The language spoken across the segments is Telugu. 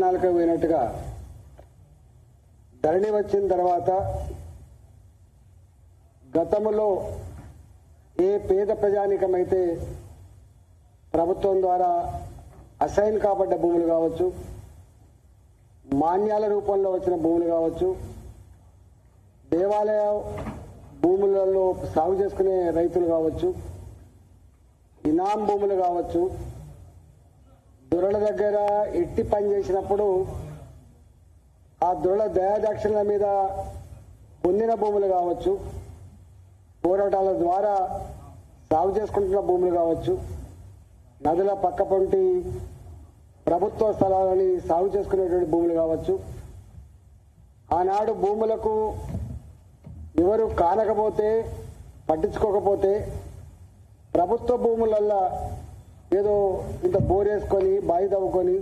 నాలుక పోయినట్టుగా ధరణి వచ్చిన తర్వాత గతంలో ఏ పేద ప్రజానికమైతే ప్రభుత్వం ద్వారా అసైన్ కాబడ్డ భూములు కావచ్చు, మాన్యాల రూపంలో వచ్చిన భూములు కావచ్చు, దేవాలయ భూములలో సాగు చేసుకునే రైతులు కావచ్చు, ఇనాం భూములు కావచ్చు, దొరల దగ్గర ఎట్టి పని చేసినప్పుడు ఆ దొరల దయాదాక్షిణ్యాల మీద పొందిన భూములు కావచ్చు, పోరాటాల ద్వారా సాగు చేసుకుంటున్న భూములు కావచ్చు, నదుల పక్క పొంటి ప్రభుత్వ స్థలాలని సాగు చేసుకునేటువంటి భూములు కావచ్చు, ఆనాడు భూములకు ఎవరు కానకపోతే పట్టించుకోకపోతే ప్రభుత్వ భూములల్లా ఏదో ఇంత బోరేసుకొని బావి తవ్వుకొని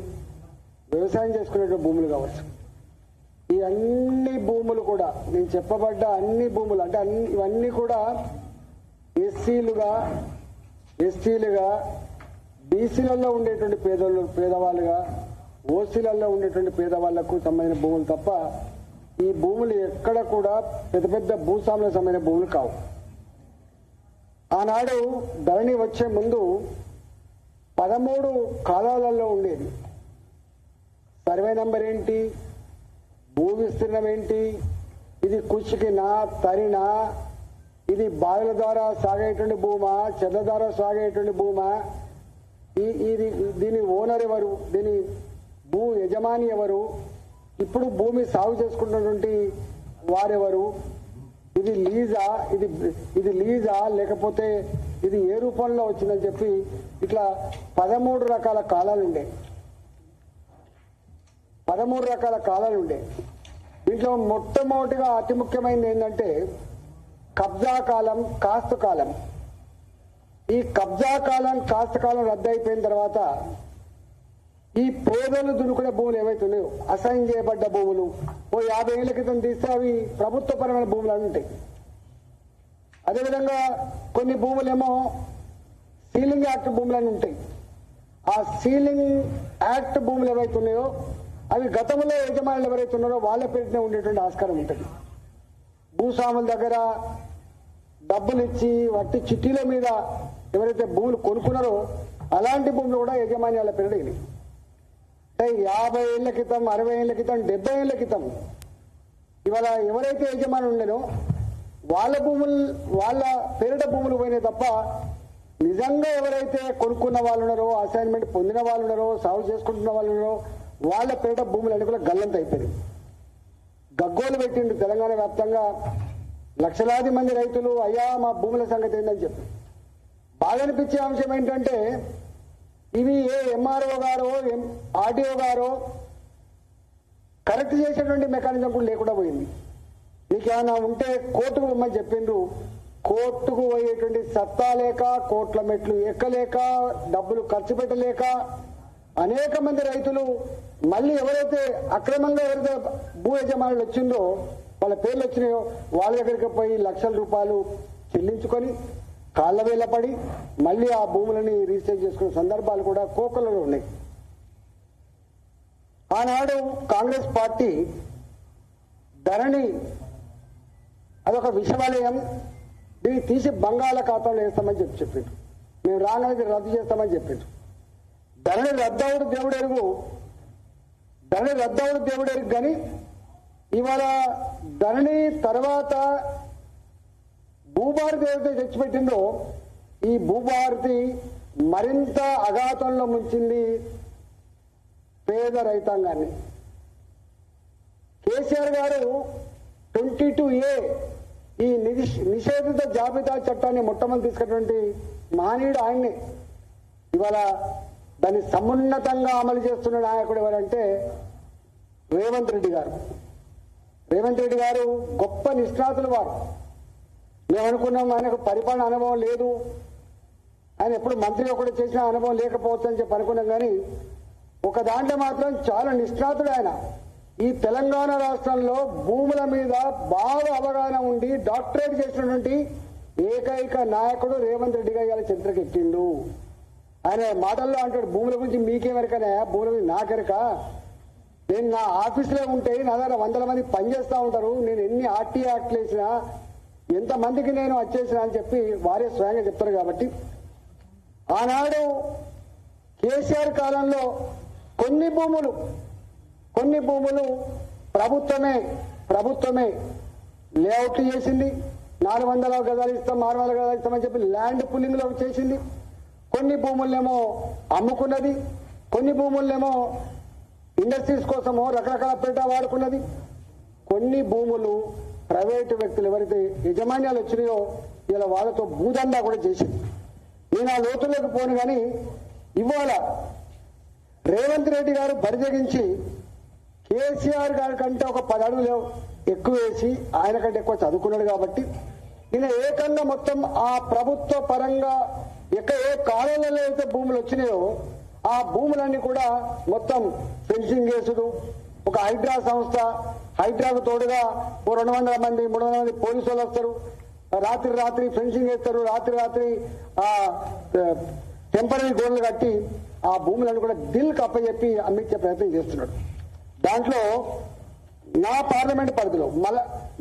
వ్యవసాయం చేసుకునేటువంటి భూములు కావచ్చు. ఈ అన్ని భూములు కూడా నేను చెప్పబడ్డ అన్ని భూములు అంటే ఇవన్నీ కూడా ఎస్సీలుగా బీసీలలో ఉండేటువంటి పేదవాళ్ళుగా ఓసీలలో ఉండేటువంటి పేదవాళ్లకు సంబంధించిన భూములు తప్ప ఈ భూములు ఎక్కడ కూడా పెద్ద పెద్ద భూస్వాములకు సంబంధించిన భూములు కావు. ఆనాడు ధరణి వచ్చే ముందు 13 కాలాలలో ఉండేది. సర్వే నంబర్ ఏంటి, భూ విస్తీర్ణం ఏంటి, ఇది కుషికినా తరినా, ఇది బావిల ద్వారా సాగేటువంటి భూమా, చెర్ల ద్వారా సాగేటువంటి భూమా, దీని ఓనర్ ఎవరు, దీని భూ యజమాని ఎవరు, ఇప్పుడు భూమి సాగు చేసుకున్నటువంటి వారెవరు, ఇది లీజా లేకపోతే ఇది ఏ రూపంలో వచ్చిందని చెప్పి ఇట్లా 13 రకాల కాలాలు ఉండే. 13 రకాల కాలాలు ఉండే. దీంట్లో మొట్టమొదటిగా అతి ముఖ్యమైనది ఏంటంటే కబ్జా కాలం, కాస్తు కాలం. ఈ కబ్జా కాలం, కాస్తు కాలం రద్దు అయిపోయిన తర్వాత ఈ పేదలు దున్నుకునే భూములు ఏవైతున్నాయో అసైన్ చేయబడ్డ భూములు ఓ 50 ఏళ్ల క్రితం తీస్తే అవి ప్రభుత్వపరమైన భూములు అని ఉంటాయి. అదేవిధంగా కొన్ని భూములేమో సీలింగ్ యాక్ట్ భూములు అని ఉంటాయి. ఆ సీలింగ్ యాక్ట్ భూములు ఏవైతున్నాయో అవి గతంలో యజమానులు ఎవరైతే ఉన్నారో వాళ్ళ పేరునే ఉండేటువంటి ఆస్కారం ఉంటుంది. భూస్వాముల దగ్గర డబ్బులు ఇచ్చి వట్టి చిట్టీల మీద ఎవరైతే భూములు కొనుక్కున్నారో అలాంటి భూములు కూడా యజమాన్యాల పేరు. 50 ఏళ్ల క్రితం, 60 ఏళ్ల క్రితం, 70 ఏళ్ల క్రితం ఇవాళ ఎవరైతే యజమాని ఉండేనో వాళ్ళ భూములు, వాళ్ళ పేరిట భూములు పోయినాయి తప్ప నిజంగా ఎవరైతే కొనుక్కున్న వాళ్ళు ఉన్నారో, అసైన్మెంట్ పొందిన వాళ్ళు ఉన్నారో, సాగు చేసుకుంటున్న వాళ్ళు ఉన్నారో వాళ్ళ పేరిట భూములు అన్ని కూడా గల్లంత అయిపోయింది. గగ్గోలు పెట్టిండు తెలంగాణ వ్యాప్తంగా లక్షలాది మంది రైతులు, అయ్యా మా భూముల సంగతి ఏంటని చెప్పి. బాగా అనిపించే అంశం ఏంటంటే ఇవి ఏ ఎంఆర్ఓ గారో ఆర్డీఓ గారో కరెక్ట్ చేసేటువంటి మెకానిజం కూడా లేకుండా పోయింది. నీకేమైనా ఉంటే కోర్టుకు పోమని చెప్పిండ్రు. కోర్టుకు పోయేటువంటి సత్తా లేక, కోట్ల మెట్లు ఎక్కలేక, డబ్బులు ఖర్చు పెట్టలేక అనేక మంది రైతులు మళ్ళీ ఎవరైతే అక్రమంగా ఎవరైతే భూ యజమానులు వచ్చిందో వాళ్ళ పేర్లు వచ్చినాయో వాళ్ళ దగ్గరికి పోయి లక్షల రూపాయలు చెల్లించుకొని కాళ్ల వేళ పడి మళ్ళీ ఆ భూములని రిజిస్టర్ చేసుకునే సందర్భాలు కూడా కోకలలో ఉన్నాయి. ఆనాడు కాంగ్రెస్ పార్టీ ధరణి అదొక విషవలయం, దీన్ని తీసి బంగాళాఖాతంలో వేస్తామని చెప్పిండ్రు. మేము రాగానే రద్దు చేస్తామని చెప్పిండ్రు. ధరణి రద్దవుడు దేవుడు ఎరుగు కానీ ఇవాళ ధరణి తర్వాత భూభారతి ఏదైతే తెచ్చిపెట్టిందో ఈ భూభారతి మరింత అఘాతంలో ముంచింది పేద రైతాంగాన్ని. కేసీఆర్ గారు 22A ఈ నిషేధిత జాబితా చట్టాన్ని మొట్టమొదటి తీసుకున్నటువంటి మహనీయుడు ఆయన్నే. ఇవాళ దాన్ని సమున్నతంగా అమలు చేస్తున్న నాయకుడు ఎవరంటే రేవంత్ రెడ్డి గారు. రేవంత్ రెడ్డి గారు గొప్ప నిష్ణాతులు వారు. మేము అనుకున్నాం ఆయనకు పరిపాలన అనుభవం లేదు, ఆయన ఎప్పుడు మంత్రిగా కూడా చేసిన అనుభవం లేకపోవచ్చు అని చెప్పి అనుకున్నాం. కానీ ఒక దాంట్లో మాత్రం చాలా నిష్ణాతుడు ఆయన. ఈ తెలంగాణ రాష్ట్రంలో భూముల మీద బాగా అవగాహన ఉండి డాక్టరేట్ చేసినటువంటి ఏకైక నాయకుడు రేవంత్ రెడ్డి గారు ఇవాళ చరిత్రకెక్కిండు. ఆయన మాటల్లో అంటాడు, భూముల గురించి మీకేమెరకనే, భూముల గురించి నాకెరక, నేను నా ఆఫీసులో ఉంటే నా దగ్గర 100 మంది పనిచేస్తూ ఉంటారు, నేను ఎన్ని ఆర్టీ యాక్ట్లు వేసినా ఎంతమందికి నేను వచ్చేసినా అని చెప్పి వారే స్వయంగా చెప్తారు. కాబట్టి ఆనాడు కేసీఆర్ కాలంలో కొన్ని భూములు ప్రభుత్వమే లేఅవుట్లు చేసింది. 400 గజాలు ఇస్తాం, 600 గజాలు ఇస్తామని చెప్పి ల్యాండ్ పుల్లింగ్ లో చేసింది. కొన్ని భూములనేమో అమ్ముకున్నది, కొన్ని భూములనేమో ఇండస్ట్రీస్ కోసమో రకరకాల పేట వాడుకున్నది. కొన్ని భూములు ప్రైవేటు వ్యక్తులు ఎవరైతే యజమాన్యాలు వచ్చినాయో ఇలా వాళ్ళతో భూదందా కూడా చేసింది. నేను ఆ లోతులోకి పోను కానీ ఇవాళ రేవంత్ రెడ్డి గారు బరిదగించి కేసీఆర్ గారి కంటే ఒక 10 అడుగులు ఎక్కువ వేసి ఆయన కంటే ఎక్కువ చదువుకున్నాడు కాబట్టి ఈయన ఏకంగా మొత్తం ఆ ప్రభుత్వ పరంగా ఏ కాలంలో అయితే భూములు వచ్చినాయో ఆ భూములన్నీ కూడా మొత్తం ఫెన్సింగ్ చేసుడు, ఒక హైడ్రా సంస్థ, హైడ్రాకు తోడుగా 200 మంది 300 మంది పోలీసు వాళ్ళు వస్తారు, రాత్రి ఫెన్సింగ్ వేస్తారు, రాత్రి టెంపరీ గోడలు కట్టి ఆ భూములను కూడా దిల్కి అప్పచెప్పి అమ్మించే ప్రయత్నం చేస్తున్నాడు. దాంట్లో నా పార్లమెంట్ పరిధిలో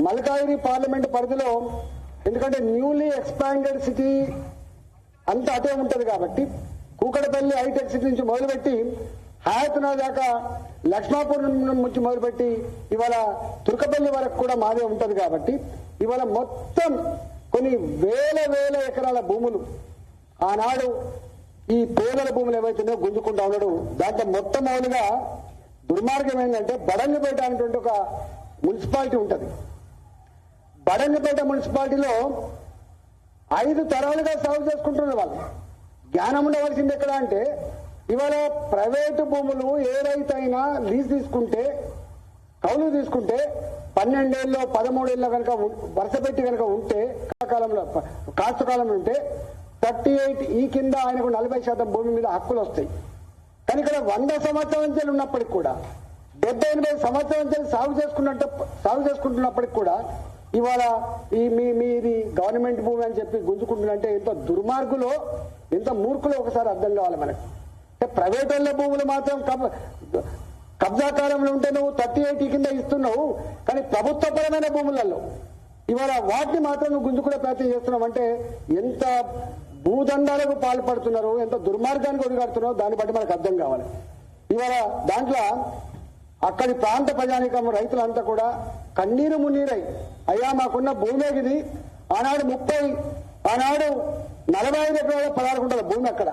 మల్కాజిగిరి పార్లమెంట్ పరిధిలో, ఎందుకంటే న్యూలీ ఎక్స్పాండెడ్ సిటీ అంతా అటే ఉంటది కాబట్టి కూకటపల్లి హైటెక్ సిటీ నుంచి మొదలుపెట్టి హయాత్నా దాకా లక్ష్మాపురం నుంచి మొదలుపెట్టి ఇవాళ తుర్కపల్లి వరకు కూడా మాదే ఉంటది కాబట్టి ఇవాళ మొత్తం కొన్ని వేల ఎకరాల భూములు ఆనాడు ఈ పేదల భూములు ఏవైతున్నాయో గుంజుకుంటా ఉన్నాడు. దాంట్లో మొట్టమొదటిగా దుర్మార్గం ఏంటంటే బడంగపేట అనేటువంటి ఒక మున్సిపాలిటీ ఉంటది. బడంగపేట మున్సిపాలిటీలో 5 తరాలుగా సాగు చేసుకుంటున్నారు. వాళ్ళు జ్ఞానం ఉండవలసింది ఎక్కడ అంటే ఇవాళ ప్రైవేటు భూములు ఏ రైతు అయినా లీజ్ తీసుకుంటే, కౌలు తీసుకుంటే 12 ఏళ్ళు 13 ఏళ్ళు కనుక వరుస పెట్టి కనుక ఉంటే కాస్త కాలంలో ఉంటే 38 ఈ కింద ఆయనకు 40% భూమి మీద హక్కులు వస్తాయి. కానీ ఇక్కడ 100 సంవత్సరాల నుంచి ఉన్నప్పటికి కూడా 70-80 సంవత్సరాల నుంచి సాగు చేసుకుంటున్నప్పటికి కూడా ఇవాళ మీది గవర్నమెంట్ భూమి అని చెప్పి గుంజుకుంటున్నంటే ఎంత దుర్మార్గులో ఎంత మూర్ఖులో ఒకసారి అర్థం కావాలి మనకు. ప్రైవేట్ వాళ్ళ భూములు మాత్రం కబ్జా కాలంలో ఉంటే నువ్వు 38 కింద ఇస్తున్నావు, కానీ ప్రభుత్వపరమైన భూములలో ఇవాళ వాటిని మాత్రం నువ్వు గుంజుకునే ప్రయత్నం చేస్తున్నావు అంటే ఎంత భూదండాలకు పాల్పడుతున్నారో, ఎంత దుర్మార్గానికి ఒడిగడుతున్నారో దాన్ని బట్టి మనకు అర్థం కావాలి. ఇవాళ దాంట్లో అక్కడి ప్రాంత ప్రజానికం రైతులంతా కూడా కన్నీరు మున్నీరై అయ్యా మాకున్న భూమిది ఆనాడు 45 ఎకరాల 16 గుంటల భూమి, అక్కడ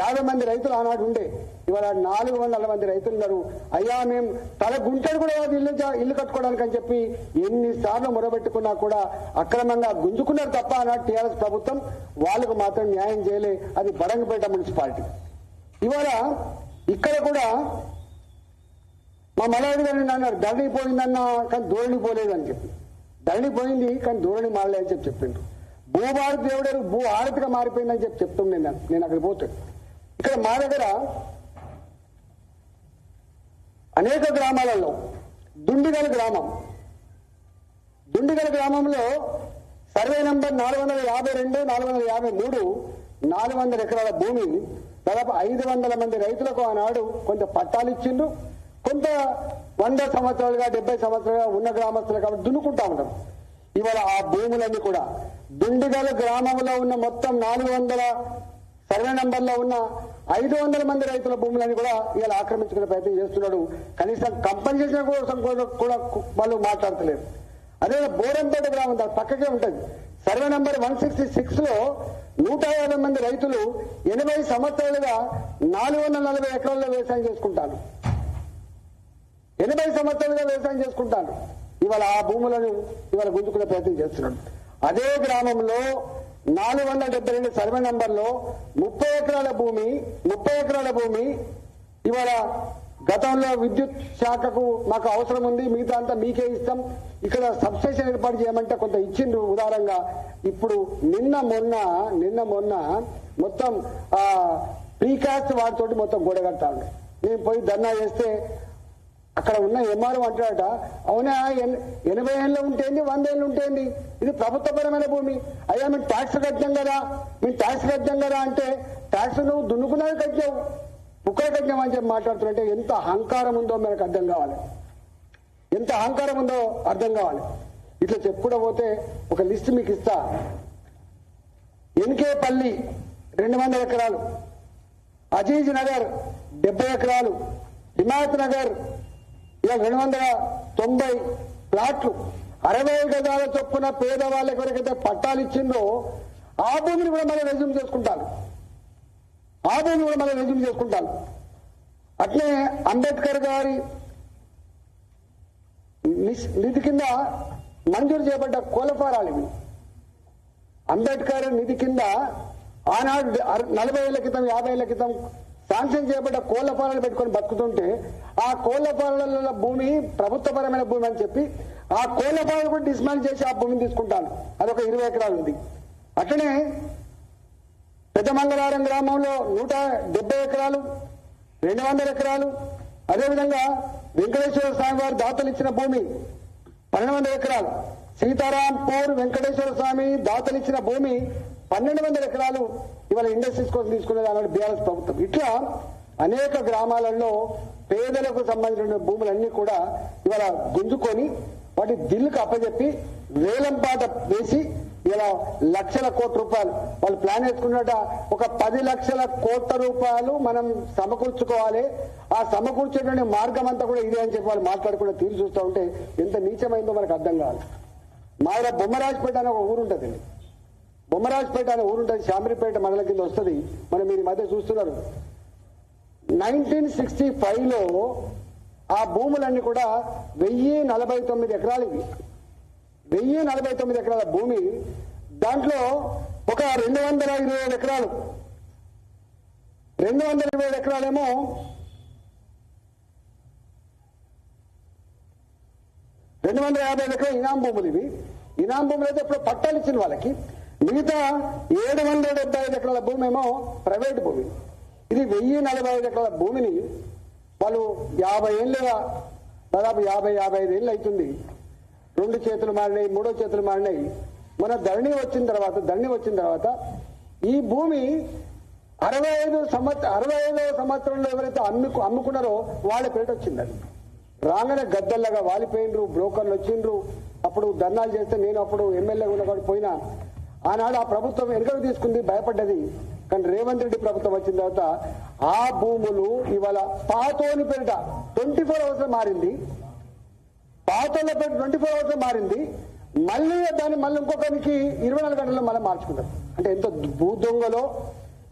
50 మంది రైతులు ఆనాడు ఉండే, ఇవాళ 400 మంది రైతులు ఉన్నారు. అయ్యా మేము తల గుంటలు కూడా ఇల్లు కట్టుకోవడానికి అని చెప్పి ఎన్నిసార్లు మొరబెట్టుకున్నా కూడా అక్రమంగా గుంజుకున్నారు తప్ప ఆనాడు టీఆర్ఎస్ ప్రభుత్వం వాళ్ళకు మాత్రం న్యాయం చేయలే. అది బడంగపేట మున్సిపాలిటీ. ఇవాళ ఇక్కడ కూడా మా మలయాళి గారిని అన్నారు ధరణి పోయిందన్నా కానీ ధోరణి పోలేదని చెప్పి. ధరణి పోయింది కానీ ధోరణి మారలే అని చెప్పిండ్రు. భూభారతి దేవుడు భూ ఆరతిగా మారిపోయిందని చెప్తున్నాను నేను అక్కడ పోతే. ఇక్కడ మా దగ్గర అనేక గ్రామాలలో దుండిగల గ్రామంలో సర్వే నంబర్ 452, 453 400 ఎకరాల భూమి దాదాపు 500 మంది రైతులకు ఆనాడు కొంత పట్టాలు ఇచ్చిండ్రు. కొంత 100 సంవత్సరాలుగా 70 సంవత్సరాలుగా ఉన్న గ్రామస్తులు కాబట్టి దున్నుకుంటా ఉంటారు. ఇవాళ ఆ భూములన్నీ కూడా దుండిగల గ్రామంలో ఉన్న మొత్తం 400 సర్వే నంబర్లో ఉన్న 500 మంది రైతుల భూములని కూడా ఇవాళ ఆక్రమించుకునే ప్రయత్నం చేస్తున్నాడు. కనీసం కంపెన్సేషన్ కోసం కూడా వాళ్ళు మాట్లాడతలేరు. అదే బోరంపేట గ్రామం దాని పక్కకే ఉంటుంది. సర్వే నంబర్ 166 లో 150 మంది రైతులు 80 సంవత్సరాలుగా 440 ఎకరాల్లో వ్యవసాయం చేసుకుంటారు. 80 సంవత్సరాలుగా వ్యవసాయం చేసుకుంటారు. ఇవాళ ఆ భూములను ఇవాళ గుంజుకునే ప్రయత్నం చేస్తున్నాడు. అదే గ్రామంలో 472 సర్వే నంబర్లో 30 ఎకరాల భూమి ఇవాళ గతంలో విద్యుత్ శాఖకు మాకు అవసరం ఉంది, మిగతా అంతా మీకే ఇస్తాం, ఇక్కడ సబ్స్టేషన్ ఏర్పాటు చేయమంటే కొంత ఇచ్చిండ్రు ఉదారంగా. ఇప్పుడు నిన్న మొన్న మొత్తం ప్రీకాస్ట్ వాటితోటి మొత్తం గోడగడతా ఉండే. నేను పోయి ధర్నా చేస్తే అక్కడ ఉన్న ఎంఆర్ఓ అంటాడట, అవునా 80 ఏళ్ళు ఉంటేంది 100 ఏళ్ళు ఉంటేంది, ఇది ప్రభుత్వపరమైన భూమి, అయ్యా మేము ట్యాక్స్ కట్టాం కదా అంటే ట్యాక్స్ నువ్వు దున్నుకున్నది కట్టావు, కుక్కలకజ్ఞం అని చెప్పి మాట్లాడుతుంటే ఎంత అహంకారం ఉందో మనకు అర్థం కావాలి, ఎంత అహంకారం ఉందో అర్థం కావాలి. ఇట్లా చెప్పుకుంటూ పోతే ఒక లిస్ట్ మీకు ఇస్తా. ఎన్కేపల్లి 200 ఎకరాలు, అజీజ్ నగర్ 70 ఎకరాలు, హిమాయత్ నగర్ ఇలా 290 ప్లాట్లు, 60 గజాల చొప్పున పేదవాళ్ళకి ఎవరికైతే పట్టాలు ఇచ్చిందో ఆ భూమిని కూడా మనం రెజ్యూమ్ చేసుకుంటాను, ఆ భూమిని కూడా మనం రెజ్యూమ్ చేసుకుంటాను. అట్లే అంబేద్కర్ గారి నిధి కింద మంజూరు చేయబడ్డ కోలఫారాలు ఇవి. అంబేద్కర్ నిధి కింద ఆనాడు 40 ఏళ్ల క్రితం 50 ఏళ్ల క్రితం శాంక్షన్ చేయబడ్డ కోళ్ల ఫారాలు పెట్టుకొని బతుకుతుంటే ఆ కోళ్ల ఫారాల భూమి ప్రభుత్వపరమైన భూమి అని చెప్పి ఆ కోళ్ల ఫారాలు కూడా డిస్మాండ్ చేసి ఆ భూమిని తీసుకుంటాను. అదొక 20 ఎకరాలు ఉంది. అట్లనే పెద్ద మంగళవారం గ్రామంలో 170 ఎకరాలు, 200 ఎకరాలు, అదేవిధంగా వెంకటేశ్వర స్వామి వారు దాతలు ఇచ్చిన భూమి 1200 ఎకరాలు, సీతారాంపూర్ వెంకటేశ్వర స్వామి దాతలు ఇచ్చిన భూమి 1200 ఎకరాలు ఇవాళ ఇండస్ట్రీస్ కోసం తీసుకునేది అన్నాడు బీఆర్ఎస్ ప్రభుత్వం. ఇట్లా అనేక గ్రామాలలో పేదలకు సంబంధించిన భూములన్నీ కూడా ఇవాళ గుంజుకొని వాటి దిల్లుకు అప్పచెప్పి వేలంపాట వేసి ఇలా లక్షల కోట్ల రూపాయలు వాళ్ళు ప్లాన్ వేసుకున్నట. ఒక 10 లక్షల కోట్ల రూపాయలు మనం సమకూర్చుకోవాలి, ఆ సమకూర్చేటువంటి మార్గం అంతా కూడా ఇదే అని చెప్పి వాళ్ళు మాట్లాడుకున్న తీరు చూస్తూ ఉంటే ఎంత నీచమైందో మనకు అర్థం కావాలి. మా బొమ్మరాజపేట అనే ఒక ఊరు ఉంటుందండి, బొమ్మరాజపేట అనే ఊరుంటుంది, శామరిపేట మండలం కింద వస్తుంది. మనం మీరు మధ్య చూస్తున్నారు. 1965లో ఆ భూములన్నీ కూడా 1049 ఎకరాలు ఇవి, 1049 ఎకరాల భూమి. దాంట్లో ఒక 227 ఎకరాలు, 227 ఎకరాలేమో ఇనాం భూములు. ఇవి ఇనాం భూములు అయితే ఇప్పుడు పట్టాలు ఇచ్చిన వాళ్ళకి. మిగతా 775 ఎకరాల భూమి ఏమో ప్రైవేట్ భూమి. ఇది 1045 ఎకరాల భూమిని వాళ్ళు 50 ఏళ్ళుగా, దాదాపు 50-55 ఏళ్ళు అవుతుంది. 2 చేతులు మారినాయి, 3వ చేతులు మారినాయి. మన ధరణి వచ్చిన తర్వాత ఈ భూమి 65వ సంవత్సరంలో ఎవరైతే అమ్ముకున్నారో వాళ్ళ పేట వచ్చిందని రాగానే గద్దల్లాగా వాలిపోయినరు. బ్రోకర్లు వచ్చిండ్రు. అప్పుడు ధర్నాలు చేస్తే నేను అప్పుడు ఎమ్మెల్యే ఉన్నవాడు పోయినా. ఆనాడు ఆ ప్రభుత్వం వెనుకకు తీసుకుంది, భయపడ్డది. కానీ రేవంత్ రెడ్డి ప్రభుత్వం వచ్చిన తర్వాత ఆ భూములు ఇవాళ పాతోని పేరిట 24 అవర్స్ మారింది, పాతోళ్ళ పేరిట 24 అవర్స్ మారింది. మళ్ళీ దాన్ని ఇంకొకరికి 24 గంటల్లో మళ్ళీ మార్చుకున్నారు. అంటే ఎంత భూ దొంగలో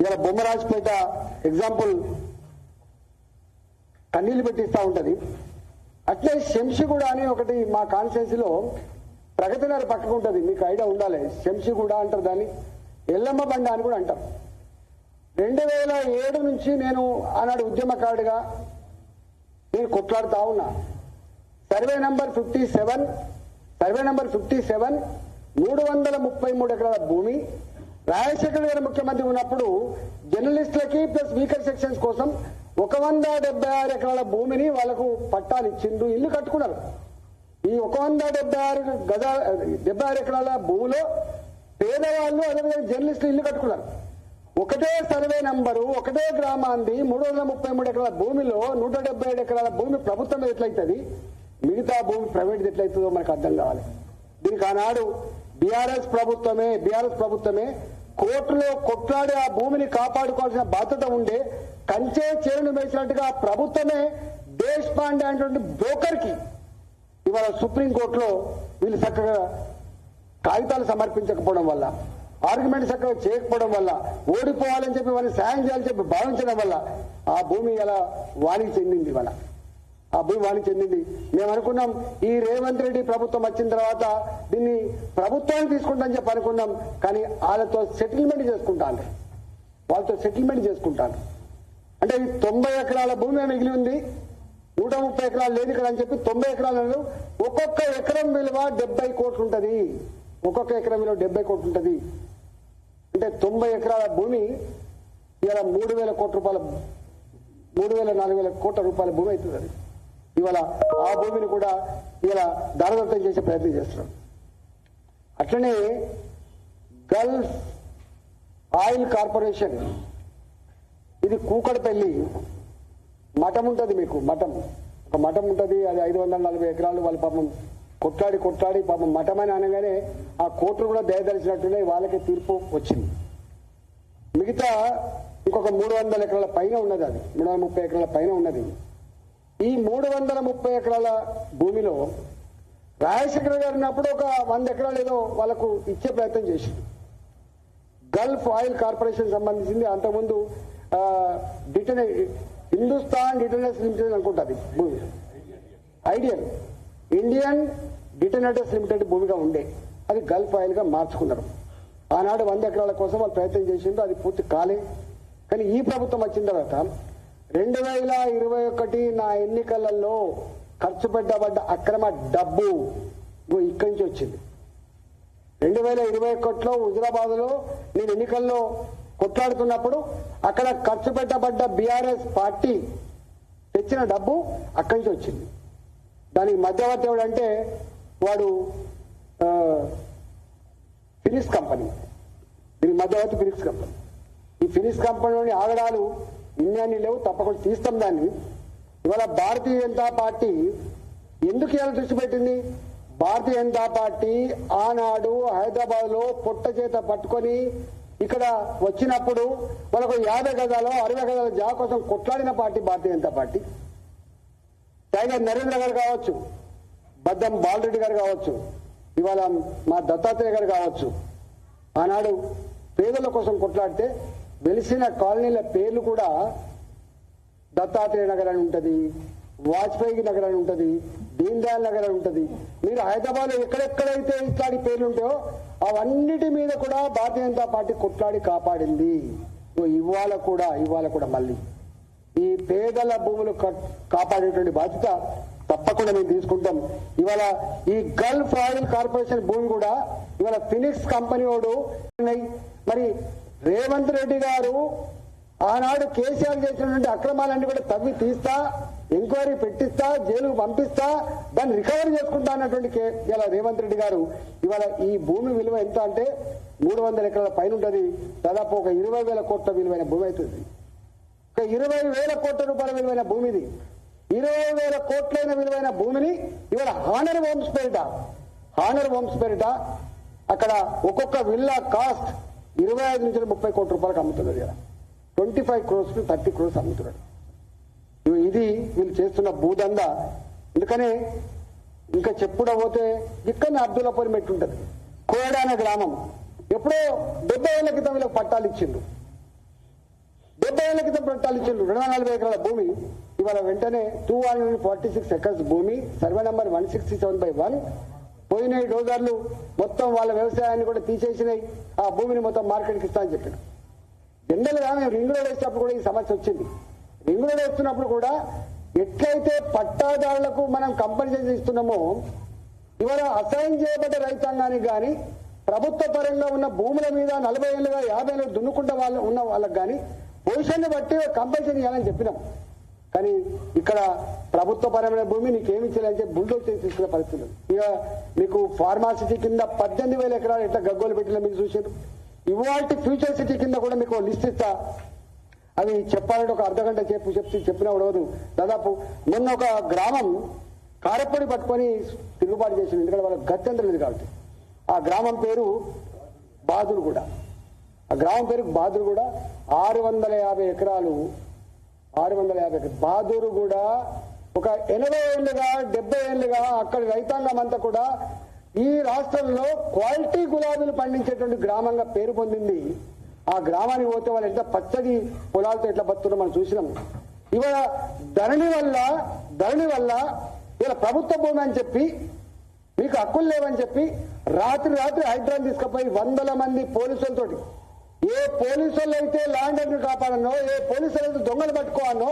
ఇలా బొమ్మరాజపేట ఎగ్జాంపుల్ కన్నీళ్లు పెట్టిస్తా ఉంటది. అట్లే శంషిగూడ అని ఒకటి మా కాన్స్టిట్యున్సీలో ప్రగతినగర్ పక్కకు ఉంటుంది, మీకు ఐడియా ఉండాలి. శంషిగూడ అంటారు దాన్ని, ఎల్లమ్మ బండ అని కూడా అంటారు. 2007 నుంచి నేను ఆనాడు ఉద్యమకారుడిగా నేను కొట్లాడుతా ఉన్నా. సర్వే నంబర్ 57 333 ఎకరాల భూమి. రాజశేఖర గారు ముఖ్యమంత్రి ఉన్నప్పుడు జర్నలిస్టులకి ప్లస్ వీకర్ సెక్షన్స్ కోసం 176 ఎకరాల భూమిని వాళ్లకు పట్టాలు ఇచ్చిండ్రు, ఇల్లు కట్టుకున్నారు. ఈ 176 ఎకరాల భూమిలో పేదవాళ్ళు అదేవిధంగా జర్నలిస్టులు ఇల్లు కట్టుకున్నారు. ఒకటే సర్వే నంబరు, ఒకటే గ్రామాంది 333 ఎకరాల భూమిలో 177 ఎకరాల భూమి ప్రభుత్వం ఎట్లయితుంది, మిగతా భూమి ప్రైవేట్ ఎట్లయితుందో మనకు అర్థం కావాలి. దీనికి ఆనాడు బీఆర్ఎస్ ప్రభుత్వమే కోర్టులో కొట్లాడి ఆ భూమిని కాపాడుకోవాల్సిన బాధ్యత ఉండే. కంచే చేరును వేసినట్టుగా ప్రభుత్వమే దేశ్ పాండే అనేటువంటి బ్రోకర్ కి ఇవాళ సుప్రీంకోర్టులో వీళ్ళు చక్కగా కాగితాలు సమర్పించకపోవడం వల్ల, ఆర్గ్యుమెంట్ చక్కగా చేయకపోవడం వల్ల, ఓడిపోవాలని చెప్పి వారిని సాయం చేయాలని చెప్పి భావించడం వల్ల ఆ భూమి ఇలా వానికి చెందింది. ఇవాళ ఆ భూమి వానికి చెందింది. మేము అనుకున్నాం ఈ రేవంత్ రెడ్డి ప్రభుత్వం వచ్చిన తర్వాత దీన్ని ప్రభుత్వానికి తీసుకుంటామని చెప్పి అనుకున్నాం. కానీ వాళ్ళతో సెటిల్మెంట్ చేసుకుంటాను. అంటే ఈ 90 ఎకరాల భూమి మిగిలి ఉంది, 130 ఎకరాలు లేదు ఇక్కడ అని చెప్పి 90 ఎకరాలను ఒక్కొక్క ఎకరం విలువ 70 కోట్లు ఉంటుంది. ఒక్కొక్క ఎకరం విలువ 70 కోట్లు ఉంటుంది. అంటే 90 ఎకరాల భూమి ఇలా 3,000 కోట్ల రూపాయల 3,000-4,000 కోట్ల రూపాయల భూమి అవుతుంది. అది ఇవాళ ఆ భూమిని కూడా ఇలా దారదత్తం చేసే ప్రయత్నం చేస్తున్నాం. అట్లనే గల్ఫ్ ఆయిల్ కార్పొరేషన్, ఇది కూకట్పల్లి మఠం ఉంటుంది, మీకు మఠం, ఒక మఠం ఉంటుంది, అది 540 ఎకరాలు. వాళ్ళ పాపం కొట్లాడి పాపం మఠం అని అనగానే ఆ కోర్టులు కూడా దయదలిచినట్టునే వాళ్ళకి తీర్పు వచ్చింది. మిగతా ఇంకొక 300 ఎకరాల పైన ఉన్నది, అది 330 ఎకరాల పైన ఉన్నది. ఈ 330 ఎకరాల భూమిలో రాజశేఖర గారు ఉన్నప్పుడు ఒక 100 ఎకరాలు ఏదో వాళ్ళకు ఇచ్చే ప్రయత్నం చేసింది. గల్ఫ్ ఆయిల్ కార్పొరేషన్ సంబంధించింది. అంతకుముందు హిందుస్థాన్ డిటోనేటర్స్ లిమిటెడ్ అనుకుంటుంది భూమి, ఐడియల్ ఇండియన్ డిటోనేటర్స్ లిమిటెడ్ భూమిగా ఉండే, అది గల్ఫ్ ఆయిల్ గా మార్చుకున్నారు. ఆనాడు 100 ఎకరాల కోసం వాళ్ళు ప్రయత్నం చేసిండ్రు, అది పూర్తి కాలే. కానీ ఈ ప్రభుత్వం వచ్చిన తర్వాత 2021 నా ఎన్నికలలో ఖర్చు పెట్టబడ్డ అక్రమ డబ్బు ఇక్కడి నుంచి వచ్చింది. 2021లో హుజరాబాద్ లో నేను ఎన్నికల్లో కొట్లాడుతున్నప్పుడు అక్కడ ఖర్చు పెట్టబడ్డ బీఆర్ఎస్ పార్టీ తెచ్చిన డబ్బు అక్కడి నుంచి వచ్చింది. దానికి మధ్యవర్తి ఎవడంటే వాడు ఫినిక్స్ కంపెనీ, దీనికి మధ్యవర్తి ఫినిక్స్ కంపెనీ. ఈ ఫినిక్స్ కంపెనీలోని ఆగడాలు ఇన్ని లేవు, తప్పకుండా తీస్తాం దాన్ని. ఇవాళ భారతీయ జనతా పార్టీ ఎందుకు ఇలా దృష్టి పెట్టింది? భారతీయ జనతా పార్టీ ఆనాడు హైదరాబాద్ లో పొట్ట చేత పట్టుకొని ఇక్కడ వచ్చినప్పుడు వాళ్ళకు 50 గజాలు 60 గజాల జాగా కోసం కొట్లాడిన party Bharatiya Janata party. Tiger Narendra గారు కావచ్చు, బద్దం బాలరెడ్డి గారు కావచ్చు, ఇవాళ మా దత్తాత్రేయ గారు కావచ్చు, ఆనాడు పేదల కోసం కొట్లాడితే వెలిసిన కాలనీల పేర్లు కూడా దత్తాత్రేయ నగర్ అని ఉంటది, వాజ్పేయి నగర్ అని ఉంటది, దీన్ దయాల్ నగర్ అని ఉంటది. మీరు హైదరాబాద్ లో ఎక్కడెక్కడైతే ఇట్లాంటి పేర్లు ఉంటాయో అవన్నిటి మీద కూడా భారతీయ జనతా పార్టీ కొట్లాడి కాపాడింది. ఇవాళ కూడా మళ్ళీ ఈ పేదల భూములు కాపాడేటువంటి బాధ్యత తప్పకుండా మేము తీసుకుంటాం. ఇవాళ ఈ గల్ఫ్ ఆయిల్ కార్పొరేషన్ భూమి కూడా ఇవాళ ఫినిక్స్ కంపెనీ వాడు. మరి రేవంత్ రెడ్డి గారు ఆనాడు కేసీఆర్ చేసినటువంటి అక్రమాలన్నీ కూడా తవ్వి తీస్తా, ఎంక్వైరీ పెట్టిస్తా, జైలుకు పంపిస్తా, దాన్ని రికవరీ చేసుకుంటా అన్నటువంటి ఇలా రేవంత్ రెడ్డి గారు ఇవాళ ఈ భూమి విలువ ఎంత అంటే 300 ఎకరాల పైన ఉంటుంది. దాదాపు ఒక 20,000 కోట్ల విలువైన భూమి అవుతుంది. ఒక 20,000 కోట్ల రూపాయల విలువైన భూమిది, 20,000 కోట్లైన విలువైన భూమిని ఇవాళ హానర్ హోమ్స్ పేరిట అక్కడ ఒక్కొక్క విల్లా కాస్ట్ 25 నుంచి 30 కోట్ల రూపాయలకు అమ్ముతున్నారు. కదా 25 crores టు 30 crores అమ్ముతున్నాడు. ఇది వీళ్ళు చేస్తున్న భూదంద. ఎందుకనే ఇంకా చెప్పుడపోతే ఇక్కడనే అబ్దుల్లాపూర్ మెట్టు ఉంటుంది, కోయడా అనే గ్రామం. ఎప్పుడో 70 ఏళ్ల క్రితం వీళ్ళకి పట్టాలు ఇచ్చిండ్రు, 240 ఎకరాల భూమి. ఇవాళ వెంటనే 246 ఎకర్స్ భూమి, సర్వే నంబర్ 167/1. పోయినాయి డోజర్లు మొత్తం వాళ్ళ వ్యవసాయాన్ని కూడా తీసేసినాయి, ఆ భూమిని మొత్తం మార్కెట్కి ఇస్తా అని చెప్పారు. జనరల్ గా మేము రింగ్ రోడ్ వేసినప్పుడు కూడా ఈ సమస్య వచ్చింది. రింగ్ రోడ్ వేస్తున్నప్పుడు కూడా ఎట్లయితే పట్టాదారులకు మనం కంపెన్సేషన్ ఇస్తున్నామో, ఇవాళ అసైన్ చేయబడ్డ రైతాంగానికి కానీ ప్రభుత్వ పరంగా ఉన్న భూముల మీద 40 ఏళ్ళుగా 50 ఏళ్ళు దున్నుకుంటే ఉన్న వాళ్ళకి కానీ పొజిషన్ బట్టి కంపెన్సేషన్ ఇవ్వాలని చెప్పినాం. కానీ ఇక్కడ ప్రభుత్వ పరమైన భూమి నీకేమి ఇచ్చేయాలని చెప్పి బుల్డోజ్ చేసి తీసుకునే పరిస్థితులు. ఇక మీకు ఫార్మాసిటీ కింద 18,000 ఎకరాలు ఎట్లా గగ్గోలు పెట్టినా మీకు చూసారు. ఇవాల్టి ఫ్యూచర్ సిటీ కింద కూడా మీకు లిస్ట్ ఇస్తా, అవి చెప్పాలంటే ఒక అర్ధగంట చెప్పినా ఉండదు. దాదాపు మొన్న ఒక గ్రామం కారపొడి పట్టుకొని తిరుగుబాటు చేసింది, ఎందుకంటే వాళ్ళకి గత్యంతరం లేదు కాబట్టి. ఆ గ్రామం పేరు బాదురుగూడ. 650 ఎకరాలు. బాదురుగూడ ఒక 80 ఏళ్లుగా 70 ఏళ్లుగా అక్కడి రైతాంగం అంతా కూడా ఈ రాష్ట్రంలో క్వాలిటీ గులాబీలు పండించేటువంటి గ్రామంగా పేరు పొందింది. ఆ గ్రామానికి పోతే వాళ్ళు ఎంత పచ్చడి పొలాలతో ఎట్లా బతుకున్నారో మనం చూసినాం. ఇవాళ ధరణి వల్ల ఇలా ప్రభుత్వ భూమి అని చెప్పి మీకు హక్కులు లేవని చెప్పి రాత్రి హైడ్రాన్ తీసుకుపోయి 100 మంది పోలీసులతోటి, ఏ పోలీసులు అయితే ల్యాండ్ కాపాడనో, ఏ పోలీసులు అయితే దొంగలు పట్టుకోవాలనో